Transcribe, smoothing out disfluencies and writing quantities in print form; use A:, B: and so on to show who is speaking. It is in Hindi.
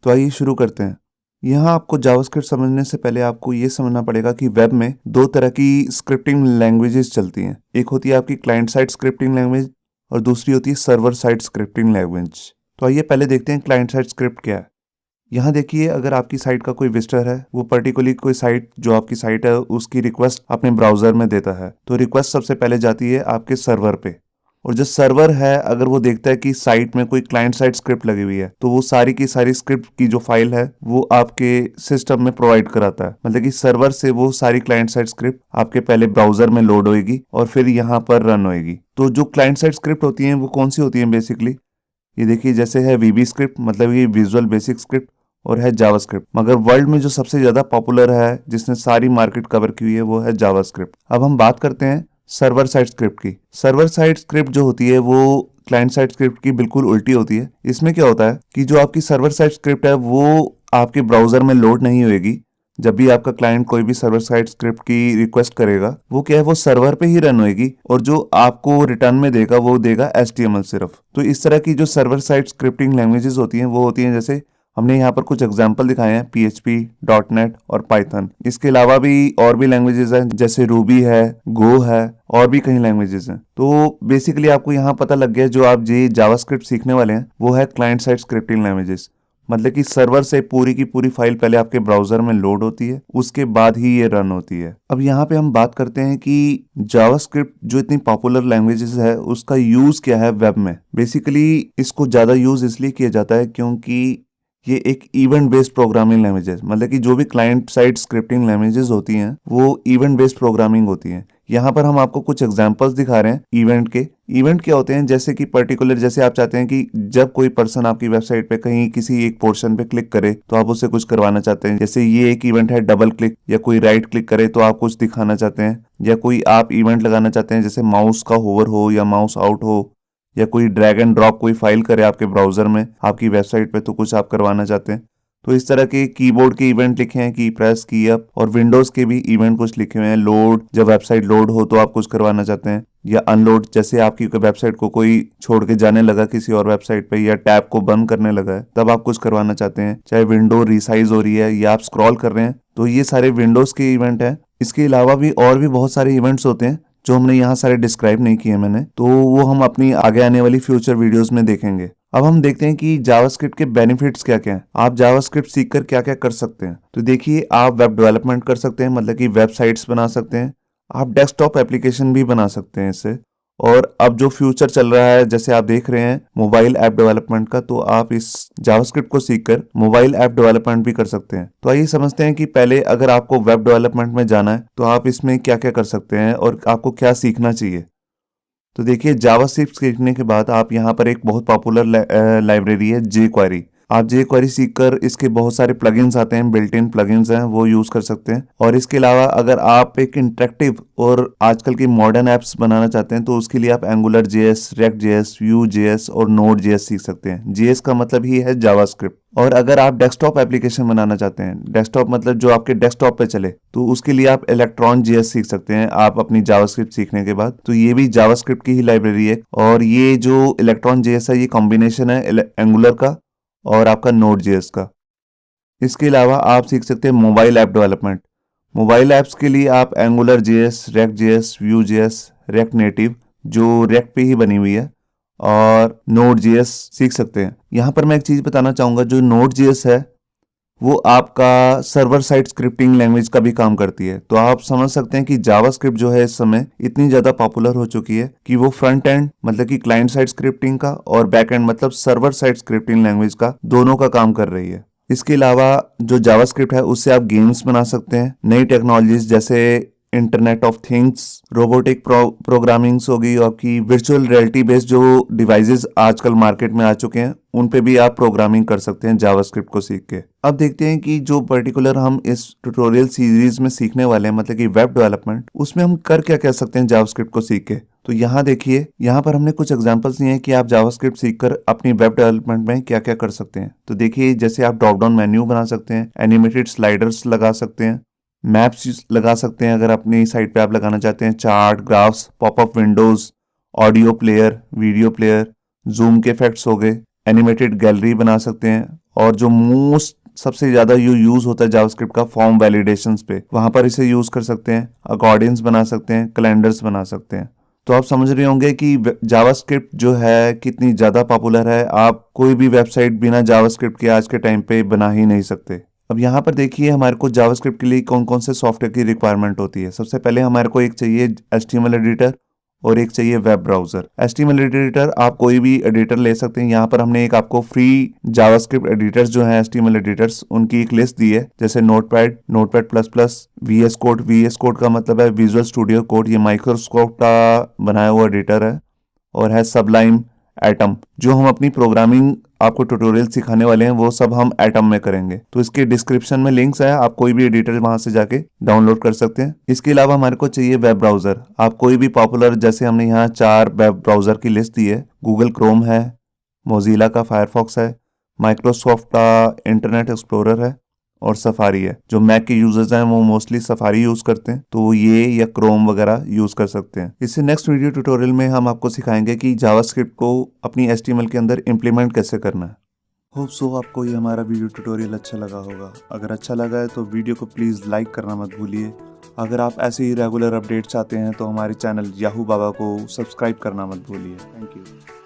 A: तो आइए शुरू करते हैं। यहाँ आपको जावास्क्रिप्ट समझने से पहले आपको ये समझना पड़ेगा कि वेब में दो तरह की स्क्रिप्टिंग लैंग्वेजेस चलती हैं। एक होती है आपकी क्लाइंट साइड स्क्रिप्टिंग लैंग्वेज और दूसरी होती है सर्वर साइड स्क्रिप्टिंग लैंग्वेज। तो आइए पहले देखते हैं क्लाइंट साइड स्क्रिप्ट क्या है। यहाँ देखिए, अगर आपकी साइट का कोई विजिटर है, वो पर्टिकुलरली कोई साइट जो आपकी साइट है उसकी रिक्वेस्ट अपने ब्राउजर में देता है, तो रिक्वेस्ट सबसे पहले जाती है आपके सर्वर पे। और जो सर्वर है, अगर वो देखता है कि साइट में कोई क्लाइंट साइड स्क्रिप्ट लगी हुई है, तो वो सारी की सारी स्क्रिप्ट की जो फाइल है वो आपके सिस्टम में प्रोवाइड कराता है। मतलब कि सर्वर से वो सारी क्लाइंट साइड स्क्रिप्ट आपके पहले ब्राउजर में लोड होएगी और फिर यहाँ पर रन होएगी। तो जो क्लाइंट साइड स्क्रिप्ट होती हैं वो कौन सी होती हैं बेसिकली, ये देखिए, जैसे है वीबी स्क्रिप्ट, मतलब ये विजुअल बेसिक स्क्रिप्ट, और है जावास्क्रिप्ट। मगर वर्ल्ड में जो सबसे ज्यादा पॉपुलर है, जिसने सारी मार्केट कवर की हुई है, वो है जावास्क्रिप्ट। अब हम बात करते हैं सर्वर साइड स्क्रिप्ट की। सर्वर साइड स्क्रिप्ट जो होती है वो क्लाइंट साइड स्क्रिप्ट की बिल्कुल उल्टी होती है। इसमें क्या होता है कि जो आपकी सर्वर साइड स्क्रिप्ट है वो आपके ब्राउजर में लोड नहीं होगी। जब भी आपका क्लाइंट कोई भी सर्वर साइड स्क्रिप्ट की रिक्वेस्ट करेगा, वो क्या है, वो सर्वर पे ही रन होएगी और जो आपको रिटर्न में देगा वो देगा HTML सिर्फ। तो इस तरह की जो सर्वर साइड स्क्रिप्टिंग लैंग्वेजेस होती हैं वो होती हैं, जैसे हमने यहाँ पर कुछ एग्जाम्पल दिखाए हैं, PHP, .NET और पाइथन। इसके अलावा भी और भी लैंग्वेजेस हैं, जैसे रूबी है, गो है, और भी कई लैंग्वेजेस हैं। तो बेसिकली आपको यहाँ पता लग गया, जो आप जी जावास्क्रिप्ट सीखने वाले हैं वो है क्लाइंट साइड स्क्रिप्टिंग लैंग्वेजेस। मतलब कि सर्वर से पूरी की पूरी फाइल पहले आपके ब्राउजर में लोड होती है, उसके बाद ही ये रन होती है। अब यहाँ पे हम बात करते हैं कि जावास्क्रिप्ट जो इतनी पॉपुलर लैंग्वेजेस है उसका यूज क्या है वेब में। बेसिकली इसको ज्यादा यूज इसलिए किया जाता है क्योंकि ये एक इवेंट बेस्ड प्रोग्रामिंग लैंग्वेज है। मतलब कि जो भी क्लाइंट साइड स्क्रिप्टिंग लैंग्वेजेस होती हैं वो इवेंट बेस्ड प्रोग्रामिंग होती हैं। यहाँ पर हम आपको कुछ एग्जांपल्स दिखा रहे हैं इवेंट के। इवेंट क्या होते हैं, जैसे कि पर्टिकुलर, जैसे आप चाहते हैं कि जब कोई पर्सन आपकी वेबसाइट पे कहीं किसी एक पोर्शन पे क्लिक करे तो आप उससे कुछ करवाना चाहते हैं। जैसे ये एक इवेंट है डबल क्लिक, या कोई राइट क्लिक करे तो आप कुछ दिखाना चाहते हैं, या कोई आप इवेंट लगाना चाहते हैं जैसे माउस का होवर हो या माउस आउट हो, या कोई ड्रैग एंड ड्रॉप कोई फाइल करे आपके ब्राउजर में आपकी वेबसाइट पे, तो कुछ आप करवाना चाहते हैं। तो इस तरह के कीबोर्ड के इवेंट लिखे हैं, की प्रेस, की अप, और विंडोज के भी इवेंट कुछ लिखे हुए हैं। लोड, जब वेबसाइट लोड हो तो आप कुछ करवाना चाहते हैं, या अनलोड, जैसे आपकी वेबसाइट को कोई छोड़ के जाने लगा किसी और वेबसाइट पे, या टैब को बंद करने लगा है, तब आप कुछ करवाना चाहते हैं। चाहे विंडो रिसाइज हो रही है या आप स्क्रॉल कर रहे हैं, तो ये सारे विंडोज के इवेंट हैं। इसके अलावा भी और भी बहुत सारे इवेंट्स होते हैं जो हमने यहाँ सारे डिस्क्राइब नहीं किए मैंने, तो वो हम अपनी आगे आने वाली फ्यूचर वीडियोस में देखेंगे। अब हम देखते हैं कि जावास्क्रिप्ट के बेनिफिट्स क्या क्या हैं। आप जावास्क्रिप्ट सीखकर क्या क्या कर सकते हैं। तो देखिए, आप वेब डेवलपमेंट कर सकते हैं, मतलब कि वेबसाइट्स बना सकते हैं। आप डेस्कटॉप एप्लीकेशन भी बना सकते हैं इससे। और अब जो फ्यूचर चल रहा है, जैसे आप देख रहे हैं मोबाइल ऐप डेवलपमेंट का, तो आप इस जावास्क्रिप्ट को सीखकर मोबाइल ऐप डेवलपमेंट भी कर सकते हैं। तो आइए समझते हैं कि पहले अगर आपको वेब डेवलपमेंट में जाना है तो आप इसमें क्या क्या कर सकते हैं और आपको क्या सीखना चाहिए। तो देखिए, जावास्क्रिप्ट सीखने के बाद आप यहाँ पर एक बहुत पॉपुलर लाइब्रेरी है jQuery। आप jQuery सीखकर इसके बहुत सारे प्लगइन्स आते हैं, बिल्ट इन प्लगइन्स हैं, वो यूज कर सकते हैं। और इसके अलावा अगर आप एक इंटरेक्टिव और आजकल की मॉडर्न एप्स बनाना चाहते हैं तो उसके लिए आप Angular JS, React JS, Vue JS और नोड JS सीख सकते हैं। JS का मतलब ही है जावास्क्रिप्ट। और अगर आप डेस्कटॉप एप्लीकेशन बनाना चाहते हैं, डेस्कटॉप मतलब जो आपके डेस्कटॉप पे चले, तो उसके लिए आप इलेक्ट्रॉन JS सीख सकते हैं आप अपनी जावास्क्रिप्ट सीखने के बाद। तो ये भी जावास्क्रिप्ट की ही लाइब्रेरी है। और ये जो इलेक्ट्रॉन JS है, ये कॉम्बिनेशन है एंगुलर का और आपका नोड JS का। इसके अलावा आप सीख सकते हैं mobile app development. Mobile apps के लिए आप Angular JS, React JS, Vue JS, React Native जो रेक्ट पे ही बनी हुई है, और नोड JS सीख सकते हैं। यहाँ पर मैं एक चीज बताना चाहूंगा, जो नोड JS है वो आपका सर्वर साइड स्क्रिप्टिंग लैंग्वेज का भी काम करती है। तो आप समझ सकते हैं कि जावास्क्रिप्ट जो है इस समय इतनी ज्यादा पॉपुलर हो चुकी है कि वो फ्रंट एंड मतलब कि क्लाइंट साइड स्क्रिप्टिंग का, और बैक एंड मतलब सर्वर साइड स्क्रिप्टिंग लैंग्वेज का, दोनों का काम कर रही है। इसके अलावा जो जावास्क्रिप्ट है उससे आप गेम्स बना सकते हैं, नई टेक्नोलॉजीज जैसे internet of things, robotic programmings होगी, आपकी वर्चुअल रियलिटी बेस्ड जो डिवाइसेस आजकल मार्केट में आ चुके हैं, उन पे भी आप प्रोग्रामिंग कर सकते हैं जावास्क्रिप्ट को सीख के। अब देखते हैं कि जो पर्टिकुलर हम इस ट्यूटोरियल सीरीज में सीखने वाले हैं, मतलब कि वेब डेवलपमेंट, उसमें हम कर क्या कह सकते हैं जावास्क्रिप्ट को सीख के। तो यहाँ देखिए, यहाँ पर हमने कुछ एग्जांपल्स दिए हैं कि आप जावास्क्रिप्ट सीखकर अपनी वेब डेवलपमेंट में क्या क्या कर सकते हैं। तो देखिए, जैसे आप ड्रॉप डाउन मेन्यू बना सकते हैं, एनिमेटेड स्लाइडर्स लगा सकते हैं, मैप्स लगा सकते हैं अगर अपनी साइट पे आप लगाना चाहते हैं, chart, graphs, popup Windows, audio player, video player, zoom के इफेक्ट्स हो गए, एनिमेटेड गैलरी बना सकते हैं, और जो मोस्ट सबसे ज़्यादा यूज़ होता है जावास्क्रिप्ट का फॉर्म वैलिडेशंस पे, वहाँ पर इसे यूज़ कर सकते हैं। अकॉर्डियंस बना सकते हैं, कैलेंडर्स बना सकते हैं। तो आप समझ रहे होंगे कि जावास्क्रिप्ट जो है कितनी ज़्यादा पॉपुलर है। आप कोई भी वेबसाइट बिना जावास्क्रिप्ट के आज के टाइम पे बना ही नहीं सकते। अब यहाँ पर देखिए हमारे को जावास्क्रिप्ट के लिए कौन कौन से सॉफ्टवेयर की रिक्वायरमेंट होती है। सबसे पहले हमारे को एक चाहिए HTML एडिटर और एक चाहिए वेब ब्राउजर। HTML एडिटर आप कोई भी एडिटर ले सकते हैं। यहाँ पर हमने एक आपको फ्री जावास्क्रिप्ट एडिटर्स जो हैं HTML एडिटर्स उनकी एक लिस्ट दी है, जैसे notepad, notepad plus plus, VS code. VS code का मतलब है विजुअल स्टूडियो कोड, ये माइक्रोसॉफ्ट का बनाया हुआ एडिटर है। और है सबलाइम, एटम। जो हम अपनी प्रोग्रामिंग आपको ट्यूटोरियल सिखाने वाले हैं वो सब हम एटम में करेंगे। तो इसके डिस्क्रिप्शन में लिंक्स है, आप कोई भी एडिटर वहां से जाके डाउनलोड कर सकते हैं। इसके अलावा हमारे को चाहिए वेब ब्राउजर। आप कोई भी पॉपुलर, जैसे हमने यहाँ 4 वेब ब्राउजर की लिस्ट दी है। गूगल क्रोम है, मोजिला का फायरफॉक्स है, माइक्रोसॉफ्ट का इंटरनेट एक्सप्लोरर है और सफारी है। जो मैक के यूजर्स हैं वो मोस्टली सफारी यूज करते हैं, तो ये या क्रोम वगैरह यूज कर सकते हैं। इससे नेक्स्ट वीडियो ट्यूटोरियल में हम आपको सिखाएंगे कि जावास्क्रिप्ट को अपनी HTML के अंदर इम्प्लीमेंट कैसे करना है। होप सो आपको ये हमारा वीडियो ट्यूटोरियल अच्छा लगा होगा। अगर अच्छा लगा है तो वीडियो को प्लीज़ लाइक करना मत भूलिए। अगर आप ऐसे ही रेगुलर अपडेट चाहते हैं तो हमारे चैनल याहू बाबा को सब्सक्राइब करना मत भूलिए। Thank you.